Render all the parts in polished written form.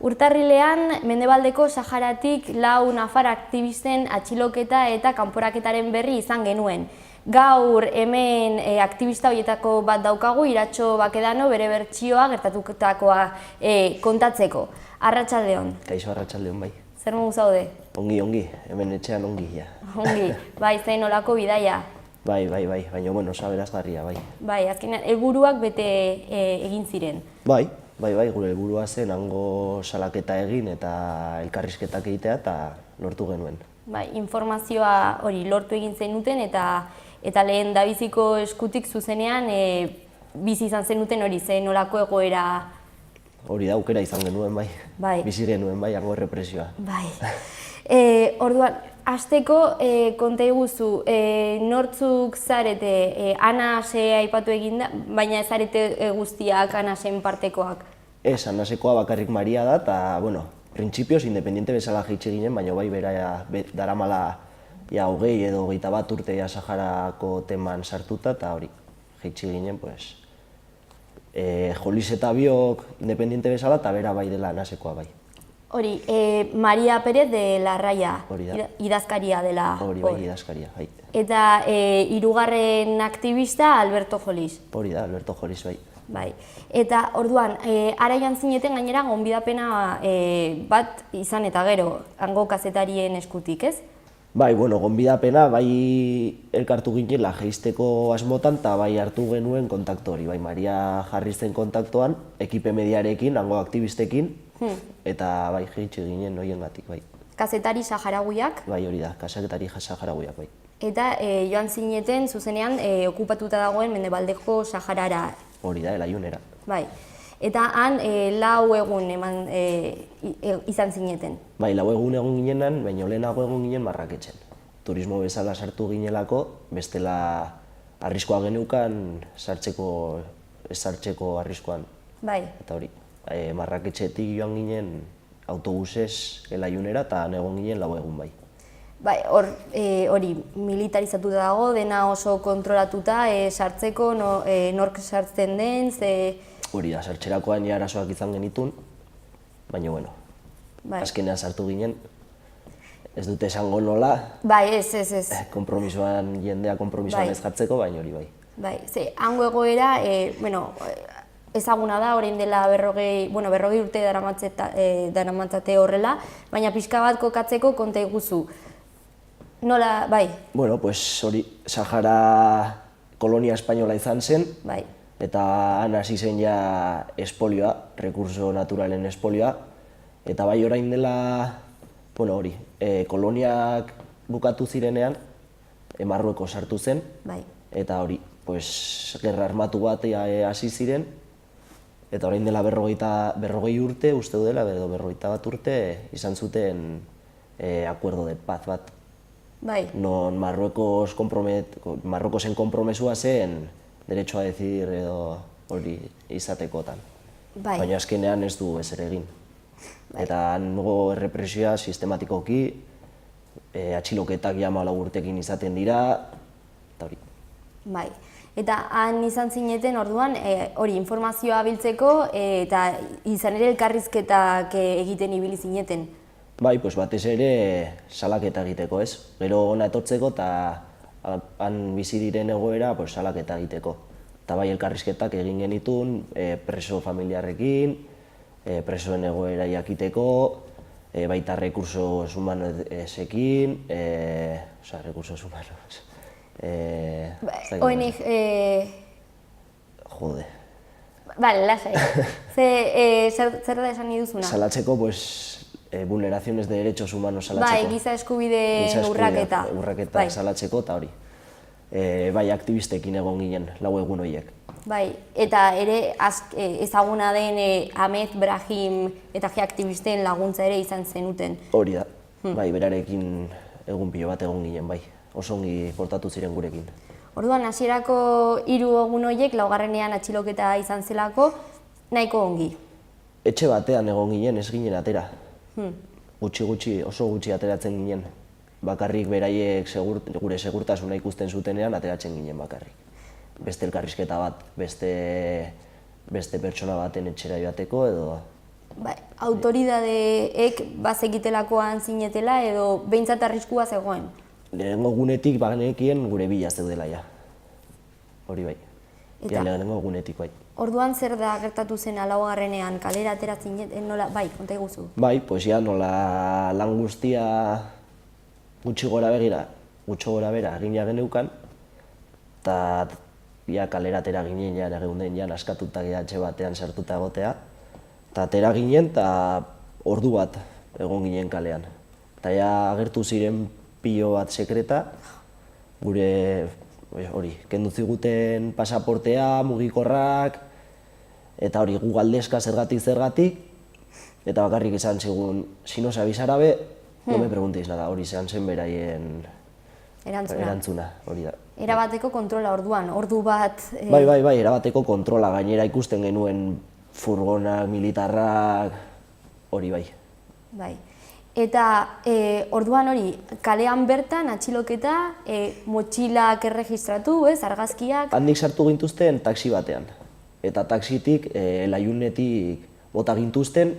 Urtarrilean, Mendebaldeko Saharatik 4 nafar aktivisten atxiloketa eta kanporaketaren berri izan genuen. Gaur hemen aktivista horietako bat daukagu, Iratxo Bakedano, bere bertsioa gertatutakoa kontatzeko. Arratsaldeon. Kaixo, arratsaldeon bai. Zer modu zaude? Ongi, hemen etxean ongi, ja. Ongi, bai, zein olako bidaia? Bai, baina, bueno, saberazgarria, bai. Bai, azkenean, helburuak bete egin ziren. Bai, gure helburua zen hango salaketa egin eta elkarrizketak egitea eta lortu genuen. Bai, informazioa hori lortu egin zenuten eta lehen Dabiziko eskutik zuzenean bizi izan zenuten hori zen olako egoera. Hori da, aukera izan genuen, bai. Bizi genuen, bai, hango errepresioa. Bai. Orduan, hasteko konta iguzu, nortzuk zarete, Anase aipatu eginda, baina ez zarete guztiak Anasen partekoak? Ez, Anasekoa bakarrik Maria da, eta, bueno, printzipioz independiente bezala jaitxe ginen, baina bai bera daramala 20 edo 21 urte Saharako teman sartuta, eta hori, jaitxe ginen, pues, Jolis eta biok independiente bezala, eta bera bai dela Anasekoa bai. Hori, Maria Pérez de la Raya, idazkaria dela. Hori bai, idazkaria, bai. Eta hirugarren aktivista Alberto Jolis. Hori da, Alberto Jolis, bai. Bai. Eta orduan, ara joan zineten gainera gonbidapena bat izan eta gero, hango kazetarien eskutik, ez? Bai, bueno, gonbidapena bai elkartu ginela jeisteko asmotan eta bai hartu genuen kontaktu hori. Bai, Maria jarri zen kontaktuan, ekipe mediarekin, hango aktivistekin, eta bai jeitxe ginen horiengatik, bai. Kazetari saharaguiak? Bai, hori da, kazetari saharaguiak, bai. Eta joan zineten zuzenean okupatuta dagoen Mendebaldeko Saharara. Hori da, Elayunera. Bai. Eta han 4 egun izan zineten. Bai, 4 egun ginenan, baina lehenago egun ginen Marraketzen. Turismo bezala sartu ginelako, bestela arriskoa geneukan ez sartzeko arriskoan. Bai. Eta hori, Marraketzetik joan ginen autobusez Elayunera eta egon ginen 4 egun bai. Bai, hori militarizatuta dago, dena oso kontrolatuta, sartzeko, nork sartzen den, Hori da, sartzerakoan arazoak izan genitun, baina, bueno, azkenean sartu ginen, ez dute esango nola, bai, ez. Konpromisoan, jendea konpromisoan ez jartzeko, baina hori bai. Bai, hango egoera, ezaguna da, orain dela 40 urte daramatzate horrela, baina pixka bat kokatzeko konta iguzu. Nola, bai? Bueno, pues hori, Sahara kolonia espainola izan zen, eta han hasi zen ja espolioa, rekurso naturalen espolioa, eta bai orain dela, bueno hori, koloniak bukatu zirenean, Marrueko sartu zen, eta hori, pues, gerra armatu bat hasi ziren, eta orain dela 40 urte, uste dela, edo 41 urte, izan zuten acuerdo de paz bat. Non Marruekosen konpromesua zen derecho a decidir edo hori izatekotan. Baina azkenean ez du ezer egin. Eta hango errepresioa sistematikoki, atxiloketak 14 urtekin izaten dira, eta hori. Bai. Eta han izan zineten orduan hori informazioa biltzeko eta izan ere elkarrizketak egiten ibili zineten. Bai, pues batez ere salaketa egiteko, ez? Gero hona etortzeko eta han bizi diren egoera salaketa egiteko. Eta bai elkarrizketak egin genitun preso familiarrekin, presoen egoera jakiteko, baita recursos humanosekin, recursos humanos. ONG... Jode. Bale, lasai. Zer da esan iduzuna? Salatzeko, vulneraciones de derechos humanos salatzeko. Bai, giza eskubideen urraketa. Urraketa salatzeko eta hori. Bai, aktivistekin egon ginen, 4 egun horiek. Bai, eta ere ezaguna den Ahmed Brahim eta aktivisten laguntza ere izan zenuten. Hori da, bai, berarekin egun pilo bat egon ginen, bai. Oso ongi portatu ziren gurekin. Orduan, hasierako 3 egun horiek, 4. atxiloketa izan zelako, nahiko ongi. Etxe batean egon ginen, ez ginen atera. Oso gutxi ateratzen ginen. Bakarrik beraiek gure segurtasuna ikusten zutenean ateratzen ginen bakarrik. Beste elkarrizketa bat, beste pertsona baten etxera joateko edo Autoridadeek bazekitelakoan zinetela edo behintzat arriskua zegoen? Lehenengo gunetik bagenekien gure bila zeudela, ja. Hori bai. Lehenengo gunetik, bai. Orduan zer da gertatu zen laugarrenean, kalera ateratzen nola, bai, konta iguzu? Bai, pues ja, nola lan guztia gutxi gora bera egina geneukan, eta ja kalera atera ginen, ja, geunden ja, askatuta etxe batean sartuta egotea, eta atera ginen, eta ordu bat egon ginen kalean. Eta ja agertu ziren pilo bat sekreta, gure, hori, kendu ziguten pasaportea, mugikorrak, eta hori gu galdezka zergatik, eta bakarrik izan zigun, si no sabéis árabe, no me preguntéis nada, hori izan zen beraien erantzuna, hori da. Erabateko kontrola orduan, ordu bat... Bai, erabateko kontrola, gainera ikusten genuen furgonak, militarrak, hori bai. Bai. Eta orduan hori, kalean bertan atxiloketa, motxilak erregistratu, argazkiak... Handik sartu gintuzten taxi batean. Eta taxitik, Laiunetik bota gintuzten,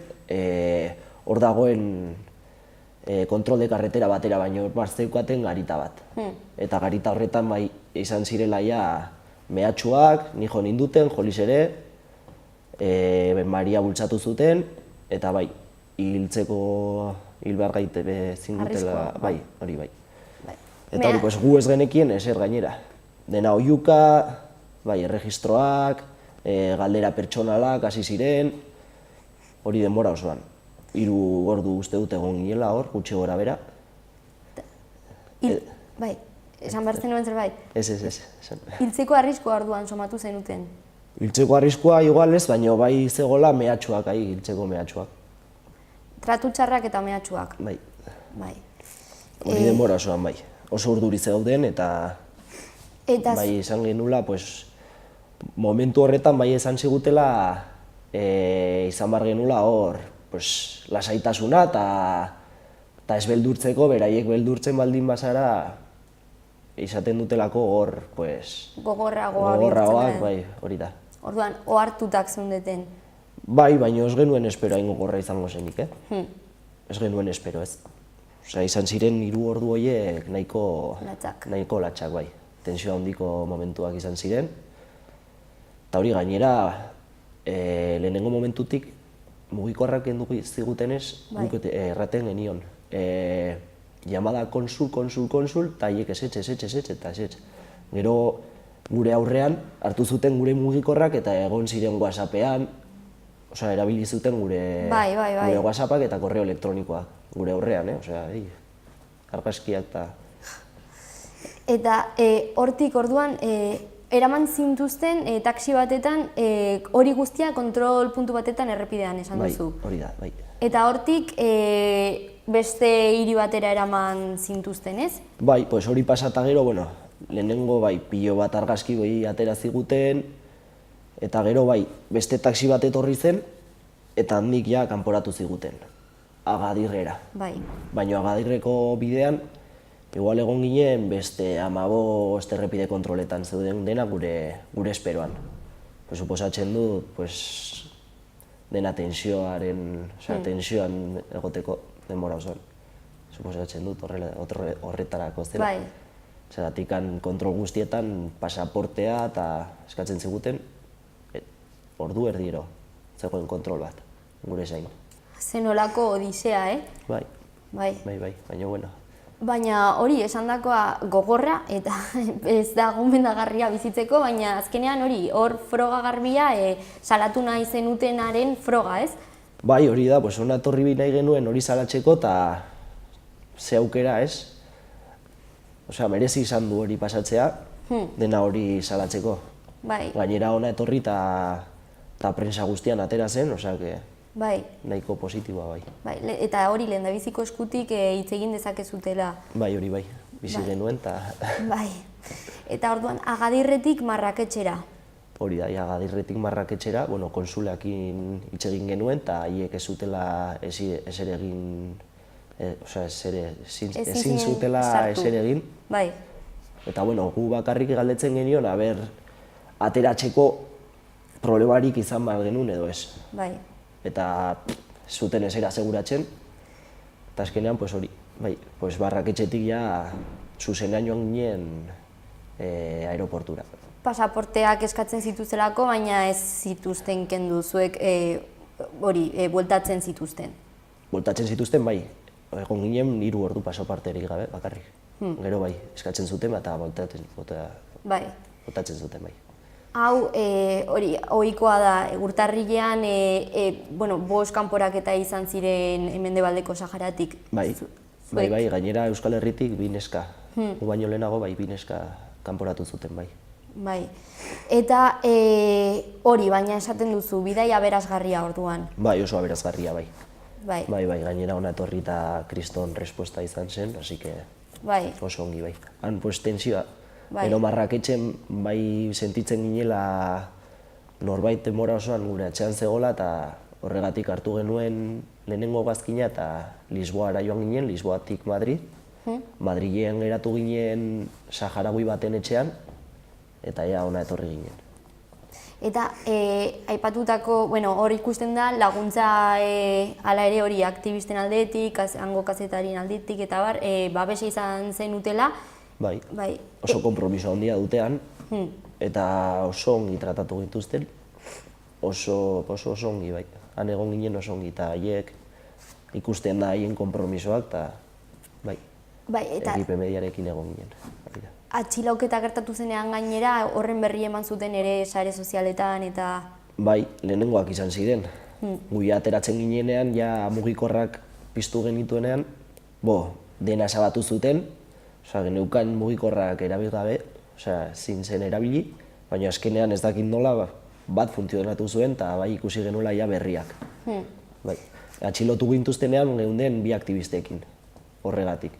hor dagoen kontrol de carretera batera, baino barzeukaten garita bat. Eta garita horretan bai izan zirela ja mehatxuak, ni jo ninduten, joliz ere, Maria bultzatu zuten, eta bai, hil behar gaite zingutela, bai, hori bai. Eta hori, gu ez genekien ezer gainera. Dena oiuka, bai, erregistroak, galdera pertsonalak hasi ziren, hori denbora osoan. 3 ordu uste dut egon ginela hor, gutxi gora bera. Bai, esan behar zenuen zerbait? Ez. Hiltzeko arriskua orduan somatu zenuten? Hiltzeko arriskua igual ez, baina bai zegoela mehatxuak, hiltzeko mehatxuak. Tratu txarrak eta mehatxuak? Bai. Hori denbora osoan bai. Oso urduri zeuden eta bai izan genula, momentu horretan bai esan zigutela izan bar genula hor lasaitasuna eta ez beldurtzeko, beraiek beldurtzen baldin bazara izaten dutelako hor gogorragoak, bai, hori da. Orduan, ohartutak zundeten? Bai, baina ez genuen espero hain gogorra izango zenik, Ez genuen espero, ez. Osea, izan ziren 3 ordu horiek nahiko latxak, bai. Tensio handiko momentuak izan ziren. Eta hori gainera, lehenengo momentutik, mugikorrak kendu zigutenez, guk erraten genion. Llamada konsul, eta haiek ezetz, eta ezetz. Gero gure aurrean hartu zuten gure mugikorrak eta egon ziren WhatsAppean, osea, erabili zuten gure WhatsAppak eta korreo elektronikoak gure aurrean, argazkiak eta... Eta hortik orduan, eraman zintuzten taxi batetan, hori guztia kontrol puntu batetan errepidean esan duzu. Bai, hori da, bai. Eta hortik beste hiri batera eraman zintuzten, ez? Bai, hori pasata gero, lehenengo pilo bat argazki atera ziguten, eta gero beste taxi bat etorri zen, eta handik ja kanporatu ziguten, Agadirrera. Baina Agadirreko bidean, igual egon ginen beste 15 errepide kontroletan zeuden dena gure esperoan. Suposatzen dut, dena tensioan egoteko denbora osoan. Suposatzen dut horretarako zela. Zeratik kontrol guztietan pasaportea eta eskatzen ziguten, ordu erdiero zegoen kontrol bat, gure zain. Zenolako odisea, Bai, baina bueno. Baina hori esandakoa gogorra eta ez da gomendagarria bizitzeko, baina azkenean hor froga garbia salatu nahi zenutenaren froga, ez? Bai, hori da, hona etorri nahi genuen hori salatzeko eta ze aukera, ez? Osea, merezi izan du hori pasatzea, dena hori salatzeko. Gainera hona etorri eta prensa guztian atera zen, osea, nahiko positiboa, bai. Eta hori lehendabiziko eskutik hitz egin dezakezutela. Bai, hori bai, bizi genuen eta... Bai, eta orduan Agadirretik Marraketxera. Hori da, Agadirretik Marraketxera, konsuleakin hitz egin genuen eta haiek ez zutela ezer egin, osea, ezin zutela ezer egin. Bai. Eta gu bakarrik galdetzen genion, ateratzeko problemarik izan behar genuen edo ez. Bai. Eta zuten ezera aseguratzen, eta azkenean, pues hori, bai, pues barraketxetik ja zuzenean joan ginen aeroportura. Pasaporteak eskatzen zituzelako, baina ez zituzten kendu zuek hori, bueltatzen zituzten. Bueltatzen zituzten, bai, egon ginen 3 ordu pasaporterik gabe, bakarrik. Gero bai, eskatzen zuten eta botatzen zuten, bai. Hau, hori, ohikoa da, urtarrilean, bost kanporaketa izan ziren Mendebaldeko Saharatik. Bai, bai, gainera Euskal Herritik 2 neska. Gu baino lehenago, bai, 2 neska kanporatu zuten, bai. Bai, eta hori, baina esaten duzu, bidai aberasgarria orduan. Bai, oso aberasgarria, bai. Bai, gainera hona etorri eta kriston respuesta izan zen, así que oso ongi, bai. Han, pues, tensioa. Ero marraketxen, bai, sentitzen ginela norbait denbora osoan gure atxean zegoela, eta horregatik hartu genuen lehenengo gazkina eta Lisboara joan ginen, Lisboatik Madrid. Madrilean geratu ginen saharaui baten etxean, eta ja hona etorri ginen. Eta aipatutako, hor ikusten da laguntza hala ere hori aktibisten aldetik, hango kazetarien aldetik eta bar, babesa izan zen utela. Bai, oso konpromiso handia dutean, eta oso ongi tratatu gintuzten, oso ongi, bai. Han egon ginen oso ongi, eta haiek ikusten da haien konpromisoak, eta bai, ekipe mediarekin egon ginen. Atxilauketa gertatu zenean gainera, horren berri eman zuten ere sare sozialetan eta... Bai, lehenengoak izan ziren. Gui ateratzen ginenean, ja mugikorrak piztu genituenean, dena sabatu zuten, geneukan mugikorrak erabilgabe, zin zen erabili, baina azkenean ez dakit nola bat funtzionatu zuen eta bai ikusi genuela ja berriak. Atxilotu gintuztenean geunden 2 aktibistekin, horregatik.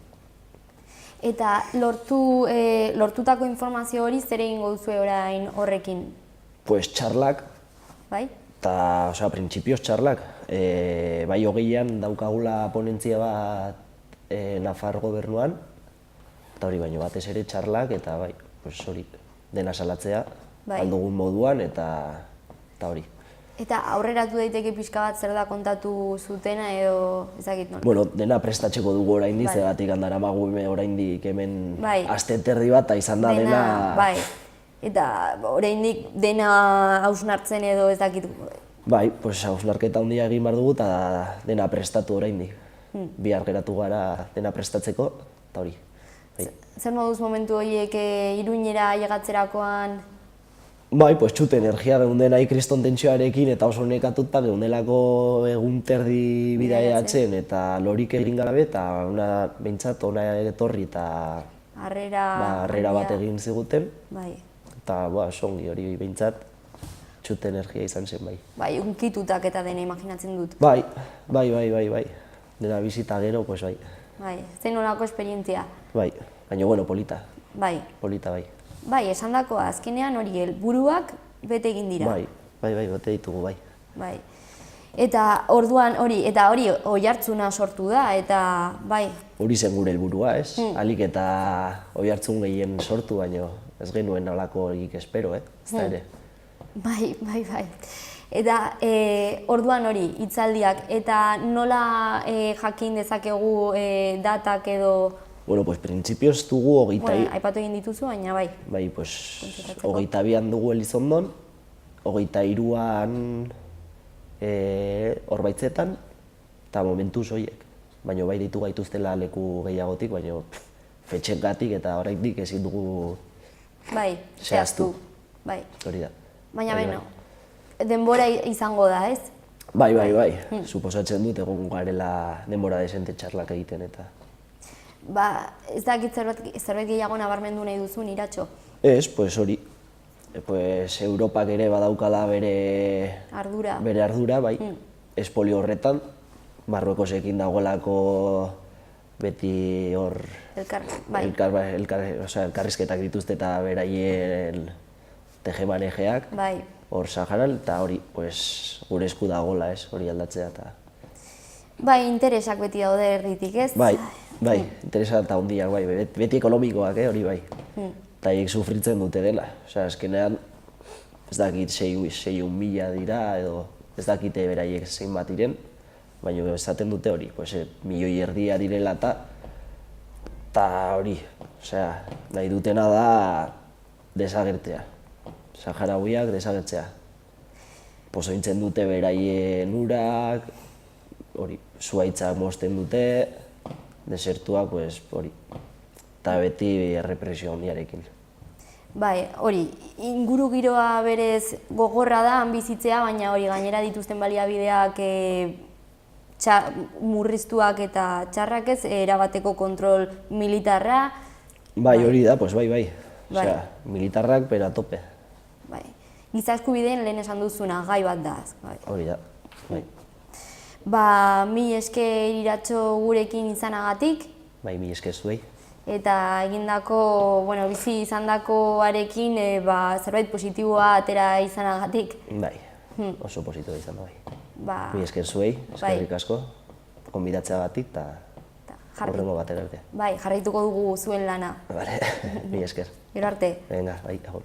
Eta lortutako informazio hori zer egingo duzue orain horrekin? Pues txarlak, eta printzipioz txarlak. Bai 20an daukagula ponentzia bat Nafar gobernuan, eta hori baino batez ere txarlak, eta bai, hori dena salatzea, aldugun moduan, eta hori. Eta aurreratu daiteke pixka bat zer da kontatu zutena edo ezakit nola? Bueno, dena prestatzeko dugu oraindik, zegatik handaramagu oraindik hemen aste terdi bat, eta izan da dena... Bai, eta oraindik dena hausnartzen edo ezakit... Bai, hausnarketa handia egin behar dugu, eta dena prestatu oraindik. Bihar geratu gara dena prestatzeko, eta hori. Zer moduz momentu horiek Iruñera llegatzerakoan? Bai, txute energia geunden nahi kriston tentsioarekin eta oso nekatuta geundelako egun terdi bidaiatzen eta lorik egin garabe eta behintzat ona etorri eta harrera bat egin ziguten. Eta songi hori behintzat txute energia izan zen, bai. Bai, unkitutak eta dena imaginatzen dut. Bai. Dena bizita gero, bai. Bai, zen nolako esperientzia? Bai, baina polita. Bai. Polita, bai. Bai, esan dako azkenean hori helburuak bete egin dira. Bai, bete ditugu, bai. Bai. Eta orduan hori oihartzuna sortu da, eta bai. Hori zen gure helburua, ez? Alik eta oihartzun gehien sortu, baina ez genuen nolako horik espero, ez da ere. Bai. Eta orduan hori, hitzaldiak, eta nola jakin dezakegu datak edo... Bueno, printzipioz dugu aipatu egin dituzu, baina bai. Bai, 22an dugu Elizondon, 23an Orbaitzetan, eta momentuz horiek. Baina bai ditu gaituztela leku gehiagotik, baina fetxengatik eta oraindik ezin dugu zehaztu. Hori da. Baina denbora izango da, ez? Bai. Suposatzen dut egon garela denbora desente txarlak egiten eta... Ez dakit zerbait gehiago nabarmendu nahi duzun, Iratxo? Ez, hori. Europak ere badaukala bere ardura, bai. Espolio horretan, Marruekosekin dagoelako beti hor... elkarrizketak dituzte eta beraien tejemanejeak. Hor Saharan, eta hori, gure esku dagoela, hori aldatzea eta... Bai, interesak beti daude erditik, ez? Bai, interesak eta hondiak, beti ekonomikoak, hori bai. Eta hiek sufritzen dute dela. Azkenean, ez dakit 6.000 dira, edo ez dakite beraiek zein bat iren. baina esaten dute hori, milioi erdia direla eta hori, nahi dutena da desagertzea, saharauiak desagertzea. Pozointzen dute beraien urak, hori, zuhaitzak mozten dute, desertuak, hori, eta beti errepresio handiarekin. Bai, hori, inguru giroa berez gogorra da bizitzea, baina hori gainera dituzten baliabideak murriztuak eta txarrak ez, erabateko kontrol militarra. Bai, hori da, bai. Militarrak bera tope. Bai, giza eskubideen lehen esan duzuna, gai bat da. Hori da, bai. Mil esker Iratxo gurekin izanagatik. Bai, mil esker zuei. Eta egindako, bizi izandakoarekin zerbait positiboa atera izanagatik. Bai, oso positiboa izan da bai. Mil esker zuei, eskerrik asko, gonbidatzeagatik eta horrengo batera arte. Bai, jarraituko dugu zuen lana. Bale, mil esker. Gero arte. Venga, bai, agur.